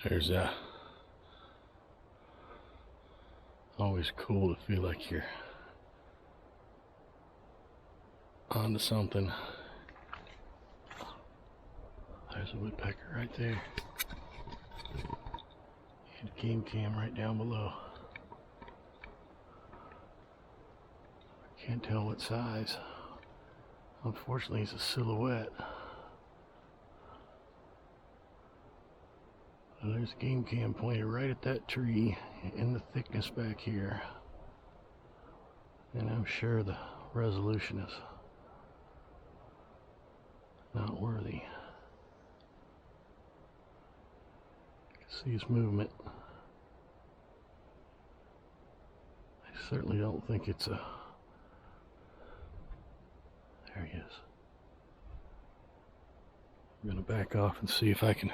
There's always cool to feel like you're onto something. There's a woodpecker right there. And a game cam right down below. Can't tell what size. Unfortunately, it's a silhouette. And there's a game cam pointed right at that tree in the thickness back here. And I'm sure the resolution is not worthy. You can see his movement. I certainly don't think it's a... There he is. I'm going to back off and see if I can